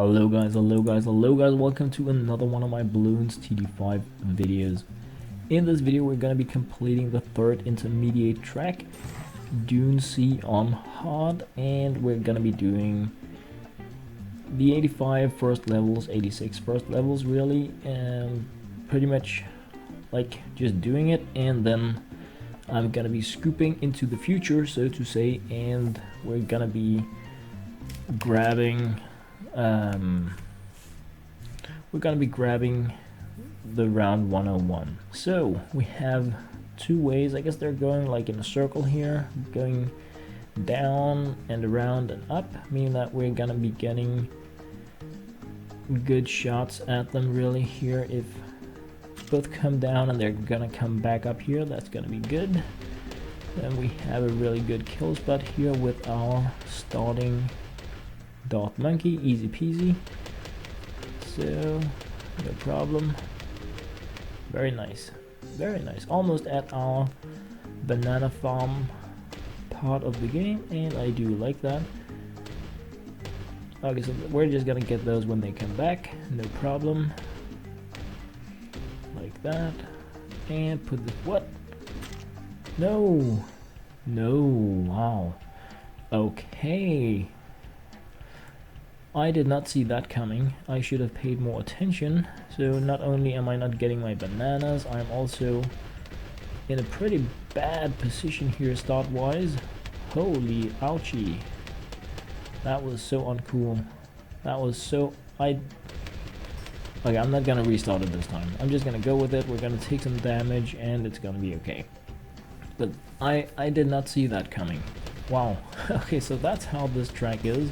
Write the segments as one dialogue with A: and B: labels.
A: Hello guys, welcome to another one of my Bloons TD5 videos. In this video we're going to be completing the third intermediate track, Dune Sea on hard, and we're going to be doing the 85 first levels, 86 first levels really, and pretty much like just doing it, and then I'm going to be scooping into the future, so to say, and we're going to be grabbing the round 101. So we have two ways. I guess they're going like in a circle here, going down and around and up, meaning that we're gonna be getting good shots at them really here. If both come down and they're gonna come back up here, that's gonna be good. Then we have a really good kill spot here with our starting dot monkey, easy peasy, so no problem. Very nice, almost at our banana farm part of the game, and I do like that. Okay, so we're just gonna get those when they come back, no problem, like that, and put the no, wow, okay. I did not see that coming. I should have paid more attention. So not only am I not getting my bananas, I'm also in a pretty bad position here start wise. Holy ouchie. That was so uncool. That was so... Okay, I'm not gonna restart it this time. I'm just gonna go with it. We're gonna take some damage and it's gonna be okay. But I did not see that coming. Wow. Okay, so that's how this track is.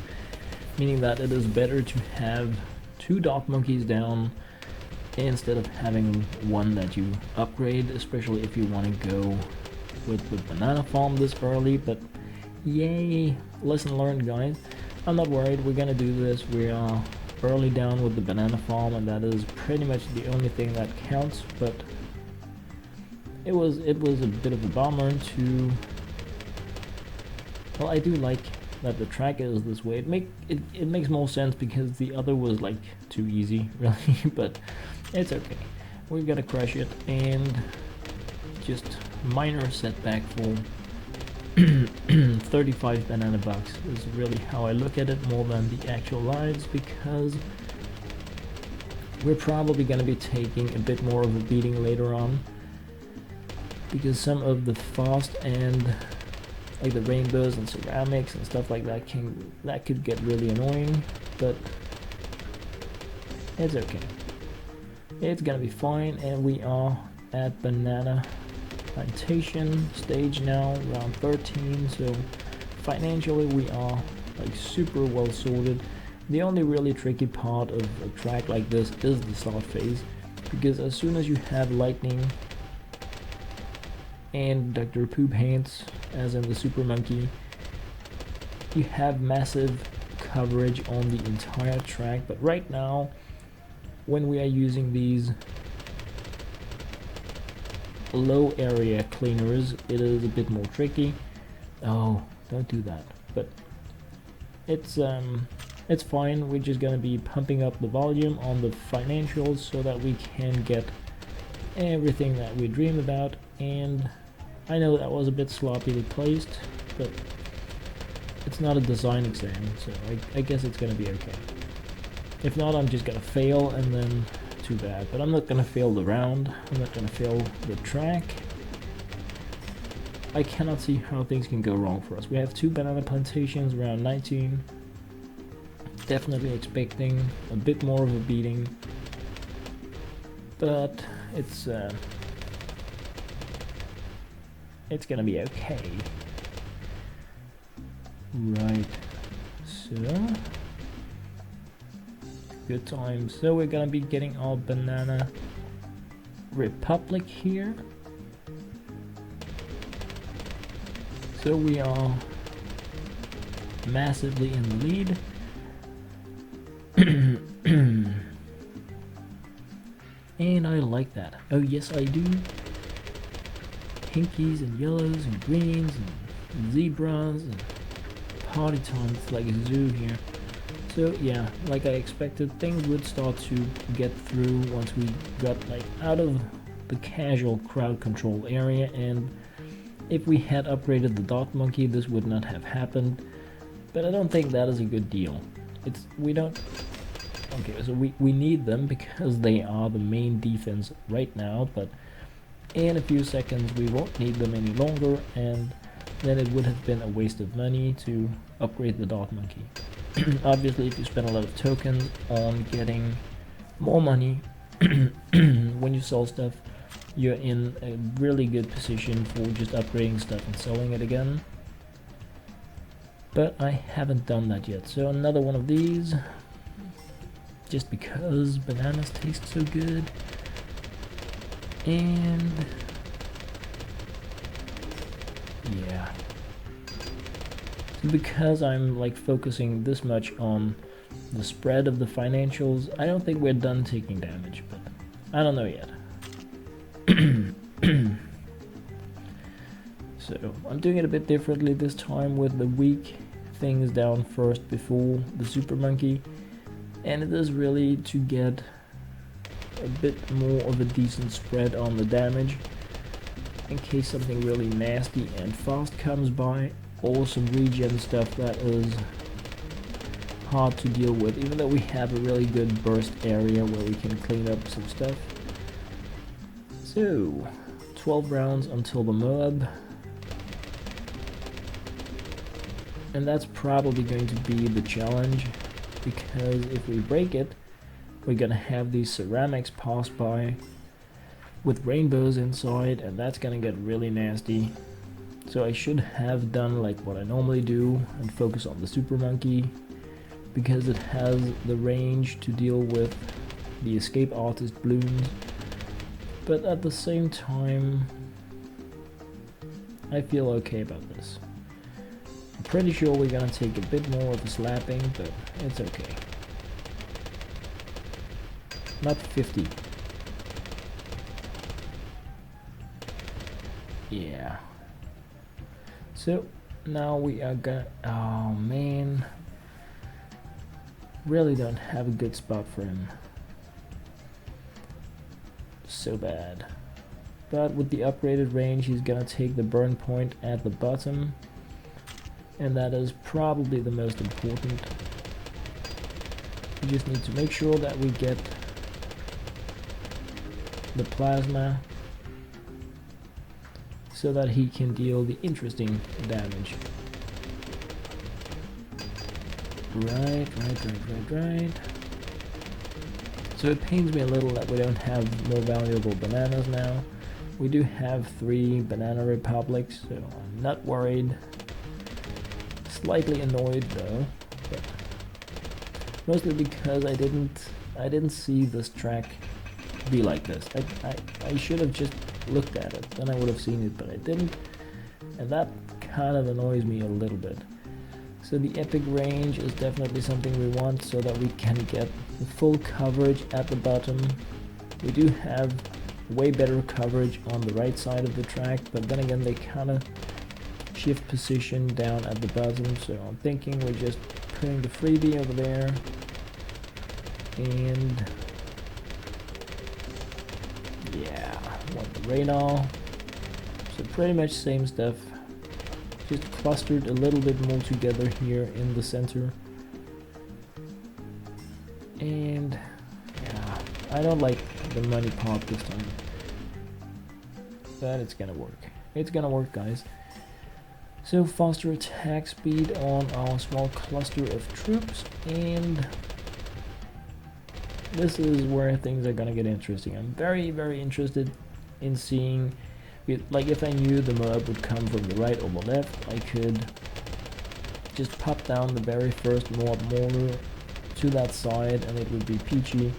A: Meaning that it is better to have two dot monkeys down instead of having one that you upgrade, especially if you want to go with the banana farm this early. But yay, lesson learned guys. I'm not worried, we're gonna do this. We are early down with the banana farm, and that is pretty much the only thing that counts. But it was a bit of a bummer to... Well, I do like that the track is this way. It makes more sense because the other was like too easy really, but it's okay. We're gonna crush it, and just minor setback for 35 banana bucks is really how I look at it, more than the actual lives, because we're probably gonna be taking a bit more of a beating later on, because some of the fast and like the rainbows and ceramics and stuff like that could get really annoying, but it's okay. It's gonna be fine, and we are at banana plantation stage now, round 13, so financially we are like super well sorted. The only really tricky part of a track like this is the start phase, because as soon as you have lightning and Dr. Poop Hands, as in the Super Monkey, you have massive coverage on the entire track. But right now, when we are using these low area cleaners, it is a bit more tricky. Oh, don't do that. But it's fine. We're just gonna be pumping up the volume on the financials so that we can get everything that we dream about. And I know that was a bit sloppily placed, but it's not a design exam, so I guess it's gonna be okay. If not, I'm just gonna fail, and then too bad. But I'm not gonna fail the round, I'm not gonna fail the track. I cannot see how things can go wrong for us. We have two banana plantations, round 19. Definitely expecting a bit more of a beating, but it's gonna be okay. Right, so good time. So we're gonna be getting our banana republic here. So we are massively in the lead. And I like that. Oh yes, I do. Pinkies and yellows and greens and zebras and party time. It's like a zoo here. So yeah, like I expected, things would start to get through once we got like out of the casual crowd control area, and if we had upgraded the dot monkey, this would not have happened. But I don't think that is a good deal. We don't. Okay, so we need them because they are the main defense right now, but in a few seconds we won't need them any longer, and then it would have been a waste of money to upgrade the dot monkey. Obviously, if you spend a lot of tokens on getting more money when you sell stuff, you're in a really good position for just upgrading stuff and selling it again. But I haven't done that yet, so another one of these, just because bananas taste so good. And yeah, so because I'm like focusing this much on the spread of the financials, I don't think we're done taking damage, but I don't know yet. So I'm doing it a bit differently this time, with the weak things down first before the super monkey, and it is really to get a bit more of a decent spread on the damage in case something really nasty and fast comes by, or some regen stuff that is hard to deal with, even though we have a really good burst area where we can clean up some stuff. So 12 rounds until the Moab, and that's probably going to be the challenge, because if we break it, we're gonna have these ceramics pass by with rainbows inside, and that's gonna get really nasty. So I should have done like what I normally do and focus on the super monkey, because it has the range to deal with the escape artist Bloons. But at the same time, I feel okay about this. I'm pretty sure we're gonna take a bit more of a slapping, but it's okay. Not 50. Yeah. So now we are gonna. Oh man. Really don't have a good spot for him. So bad. But with the upgraded range, he's gonna take the burn point at the bottom, and that is probably the most important. We just need to make sure that we get the plasma so that he can deal the interesting damage. Right. So it pains me a little that we don't have more valuable bananas now. We do have 3 banana republics, so I'm not worried. Slightly annoyed though, but mostly because I didn't see this track be like this. I should have just looked at it, then I would have seen it, but I didn't, and that kind of annoys me a little bit. So the epic range is definitely something we want, so that we can get the full coverage at the bottom. We do have way better coverage on the right side of the track, but then again they kind of shift position down at the bottom, so I'm thinking we're just putting the freebie over there, and yeah, want the radar. So pretty much same stuff, just clustered a little bit more together here in the center. And yeah, I don't like the money pop this time, but it's gonna work. It's gonna work, guys. So faster attack speed on our small cluster of troops, and this is where things are gonna get interesting. I'm very, very interested in seeing, like, if I knew the Moab would come from the right or the left, I could just pop down the very first Moab mortar to that side and it would be peachy.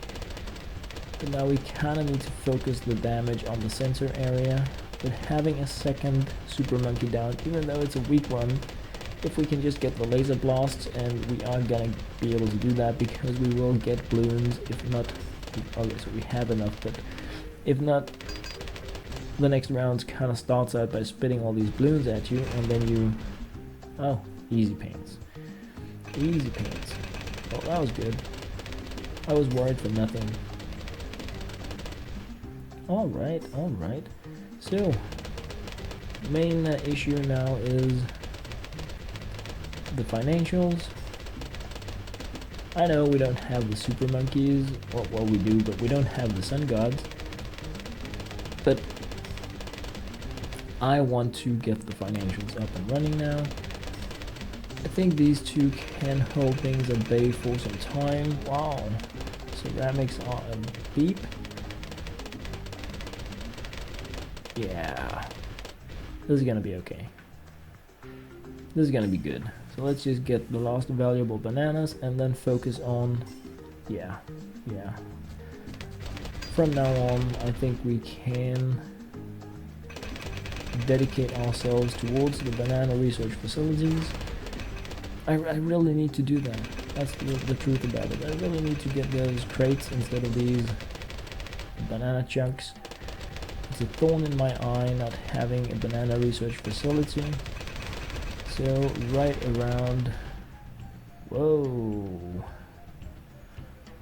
A: But now we kind of need to focus the damage on the center area. But having a second super monkey down, even though it's a weak one, if we can just get the laser blasts, and we are gonna be able to do that because we will get balloons, if not, okay, so we have enough, but if not, the next round kind of starts out by spitting all these balloons at you, and then you, oh, easy pains. Easy pains. Well, that was good. I was worried for nothing. Alright, alright. So, main issue now is the financials. I know we don't have the super monkeys, well we do, but we don't have the sun gods. But I want to get the financials up and running now. I think these two can hold things at bay for some time. Wow, ceramics are a beep. Yeah, this is gonna be okay. This is gonna be good. So let's just get the last valuable bananas and then focus on, yeah. From now on, I think we can dedicate ourselves towards the banana research facilities. I really need to do that. That's the truth about it. I really need to get those crates instead of these banana chunks. It's a thorn in my eye not having a banana research facility. So right around, whoa,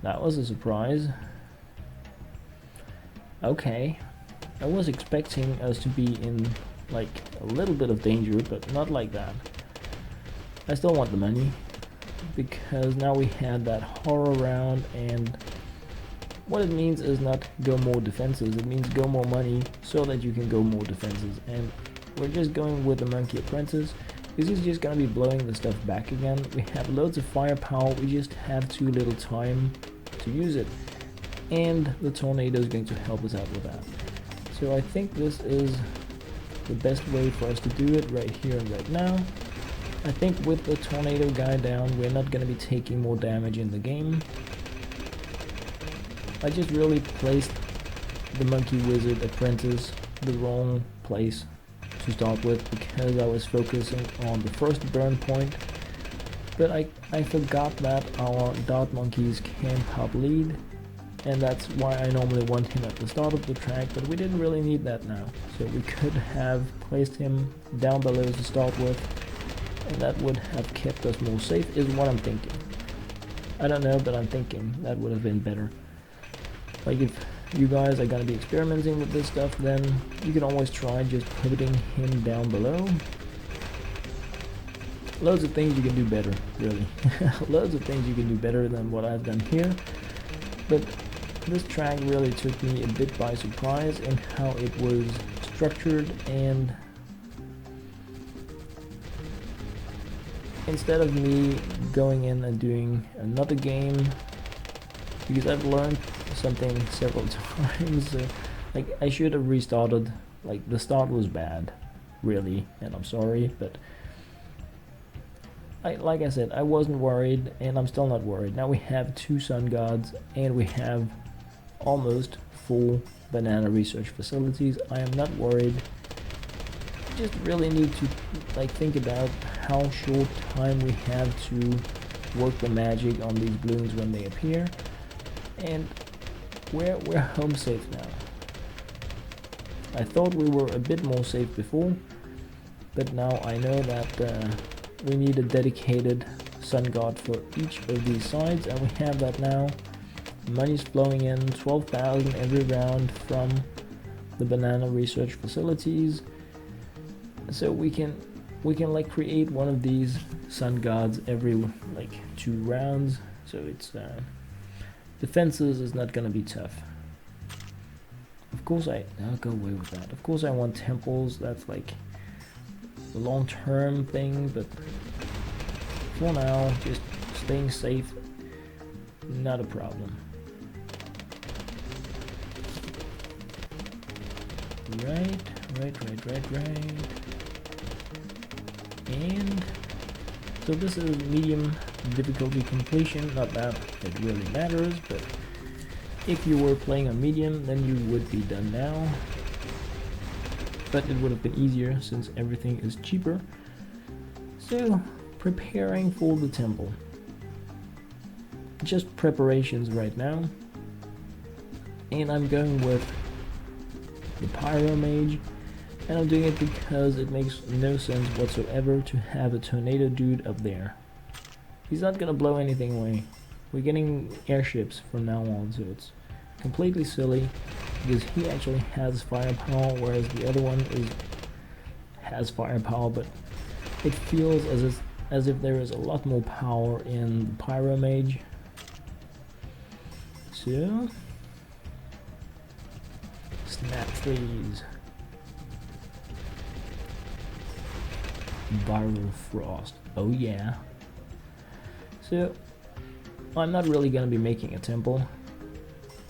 A: that was a surprise. Okay, I was expecting us to be in like a little bit of danger, but not like that. I still want the money because now we had that horror round, and what it means is not go more defenses, it means go more money so that you can go more defenses. And we're just going with the monkey apprentice. This is just gonna be blowing the stuff back again. We have loads of firepower, we just have too little time to use it. And the tornado is going to help us out with that. So I think this is the best way for us to do it right here and right now. I think with the tornado guy down, we're not gonna be taking more damage in the game. I just really placed the monkey wizard apprentice the wrong place to start with because I was focusing on the first burn point, but I forgot that our dart monkeys can pop lead, and that's why I normally want him at the start of the track, but we didn't really need that now. So we could have placed him down below to start with, and that would have kept us more safe is what I'm thinking. I don't know, but I'm thinking that would have been better. Like if you guys are going to be experimenting with this stuff, then you can always try just putting him down below. Loads of things you can do better, really. Loads of things you can do better than what I've done here. But this track really took me a bit by surprise in how it was structured, and instead of me going in and doing another game, because I've learned something several times, like I should have restarted. Like the start was bad, really, and I'm sorry, but like I said, I wasn't worried, and I'm still not worried. Now we have 2 sun gods, and we have almost full banana research facilities. I am not worried. Just really need to like think about how short time we have to work the magic on these balloons when they appear, and we're home safe now. I thought we were a bit more safe before, but now I know that we need a dedicated sun god for each of these sides, and we have that now. Money's flowing in, 12,000 every round from the banana research facilities, so we can like create one of these sun gods every like 2 rounds. So it's defenses is not gonna be tough. Of course I'll go away with that. Of course I want temples, that's like a long-term thing, but for now just staying safe, not a problem. Right. And so this is medium difficulty completion. Not that it really matters, but if you were playing on medium, then you would be done now. But it would have been easier since everything is cheaper. So preparing for the temple. Just preparations right now. And I'm going with the Pyro Mage, and I'm doing it because it makes no sense whatsoever to have a tornado dude up there. He's not gonna blow anything away. we're getting airships from now on, so it's completely silly because he actually has firepower, whereas the other one has firepower, but it feels as if there is a lot more power in the Pyro Mage. So snap freeze. Viral frost. Oh yeah. So I'm not really gonna be making a temple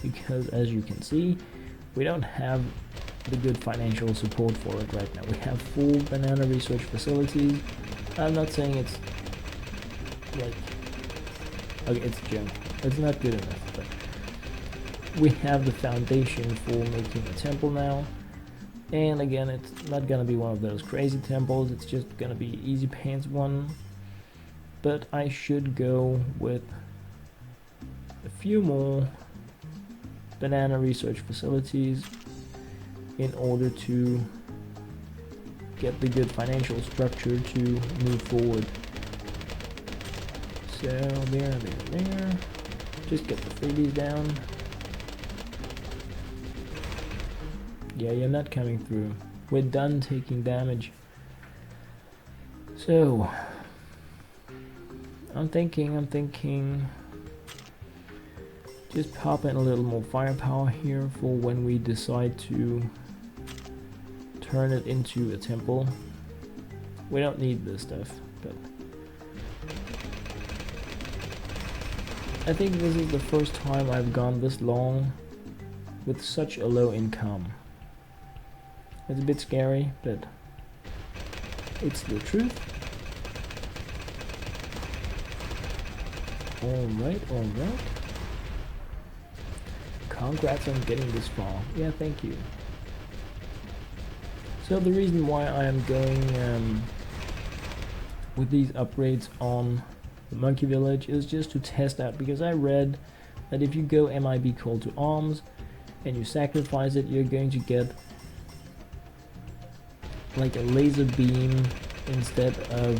A: because, as you can see, we don't have the good financial support for it right now. We have full banana research facilities. I'm not saying it's like, okay, it's junk. It's not good enough, but we have the foundation for making a temple now. And again, it's not gonna be one of those crazy temples, it's just gonna be easy paints one. But I should go with a few more banana research facilities in order to get the good financial structure to move forward. So there. Just get the freebies down. Yeah, you're not coming through. We're done taking damage. So I'm thinking just pop in a little more firepower here for when we decide to turn it into a temple. We don't need this stuff, but I think this is the first time I've gone this long with such a low income. It's a bit scary, but it's the truth. Alright. Congrats on getting this far. Yeah, thank you. So the reason why I am going with these upgrades on the Monkey Village is just to test out, because I read that if you go MIB Call to Arms and you sacrifice it, you're going to get like a laser beam instead of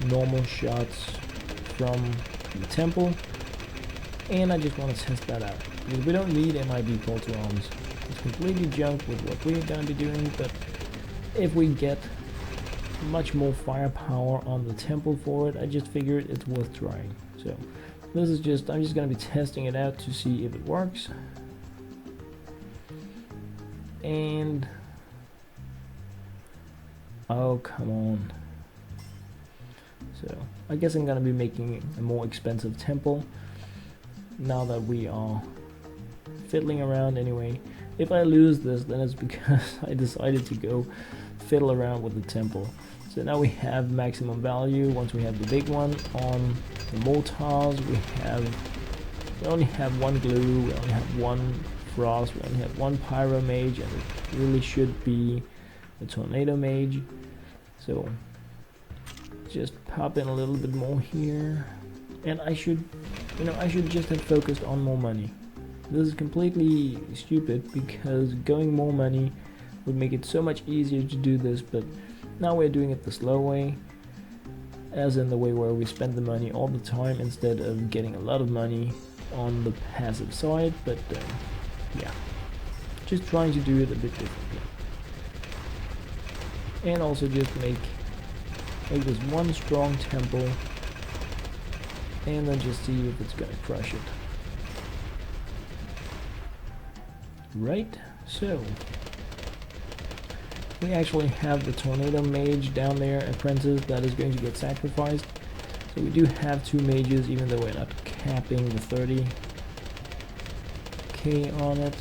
A: normal shots from the temple, and I just want to test that out because we don't need MIB Call to Arms. It's completely junk with what we're going to be doing, but if we get much more firepower on the temple for it, I just figured it's worth trying. So this is just, I'm just going to be testing it out to see if it works. And oh, come on. So I guess I'm gonna be making a more expensive temple now that we are fiddling around anyway. If I lose this, then it's because I decided to go fiddle around with the temple. So now we have maximum value. Once we have the big one on the mortars, we only have one glue, we only have one frost, we only have one pyro mage, and it really should be a tornado mage. So just pop in a little bit more here, and I should just have focused on more money. This is completely stupid because going more money would make it so much easier to do this, but now we're doing it the slow way, as in the way where we spend the money all the time instead of getting a lot of money on the passive side. But yeah, just trying to do it a bit differently, and also just make this one strong temple, and then just see if it's gonna crush it. Right, so we actually have the tornado mage down there, apprentice, that is going to get sacrificed. So we do have two mages, even though we're not capping the 30k on it.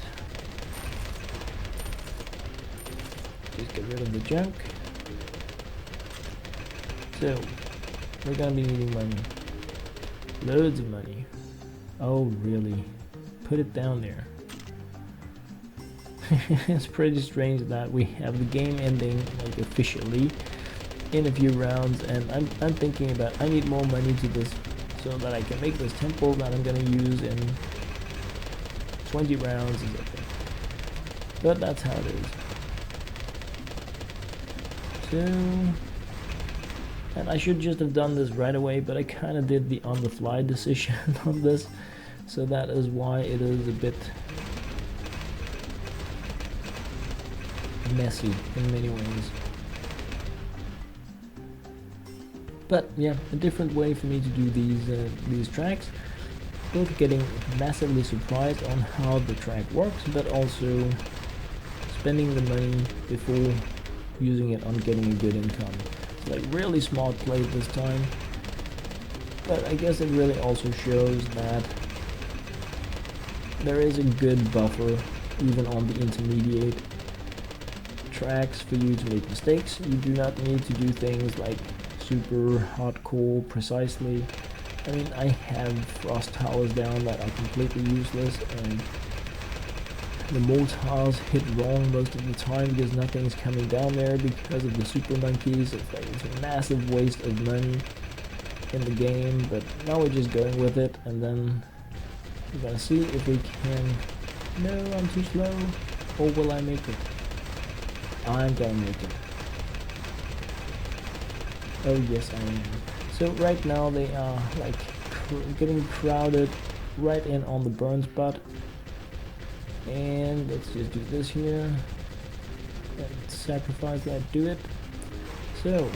A: Just get rid of the junk. So we're gonna be needing money, loads of money. Oh really? Put it down there. It's pretty strange that we have the game ending like officially in a few rounds, and I'm thinking about, I need more money to this so that I can make this temple that I'm gonna use in 20 rounds or something. But that's how it is. So, and I should just have done this right away, but I kind of did the on-the-fly decision on this so that is why it is a bit messy in many ways. But yeah, a different way for me to do these tracks, both getting massively surprised on how the track works, but also spending the money before using it on getting a good income. It's like really smart play this time, but I guess it really also shows that there is a good buffer even on the intermediate tracks for you to make mistakes. You do not need to do things like super hardcore precisely. I mean, I have frost towers down that are completely useless, and the mortars hit wrong most of the time because nothing's coming down there because of the super monkeys. It's a massive waste of money in the game, but now we're just going with it, and then we're gonna see if we can... No, I'm too slow. Or will I make it? I'm gonna make it. Oh yes, I am. So right now they are like getting crowded right in on the burn spot. And let's just do this here. And sacrifice that, do it. So,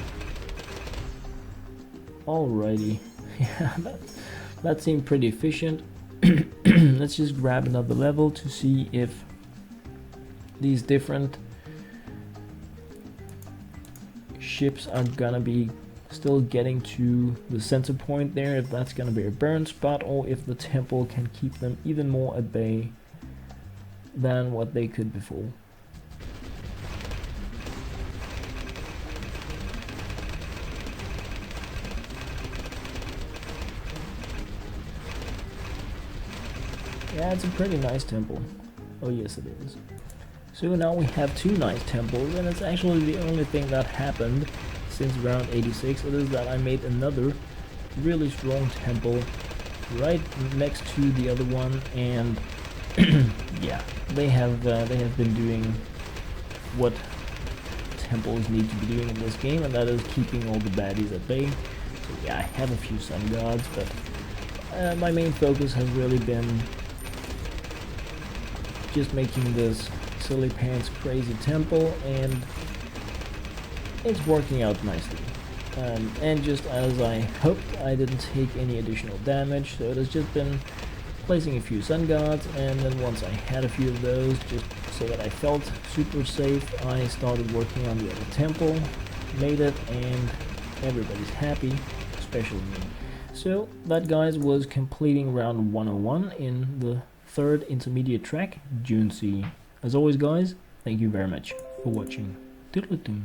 A: alrighty. Yeah, that seemed pretty efficient. Let's just grab another level to see if these different ships are gonna be still getting to the center point there, if that's gonna be a burn spot, or if the temple can keep them even more at bay than what they could before. Yeah, it's a pretty nice temple. Oh yes, it is. So now we have two nice temples, and it's actually the only thing that happened since round 86. It is that I made another really strong temple right next to the other one, and yeah, they have been doing what temples need to be doing in this game, and that is keeping all the baddies at bay. So yeah, I have a few sun gods, but my main focus has really been just making this silly pants crazy temple, and it's working out nicely. And just as I hoped, I didn't take any additional damage, so it has just been placing a few sun gods, and then once I had a few of those, just so that I felt super safe, I started working on the other temple, made it, and everybody's happy, especially me. So that, guys, was completing round 101 in the third intermediate track, Dune Sea. As always, guys, thank you very much for watching. Toodaloo.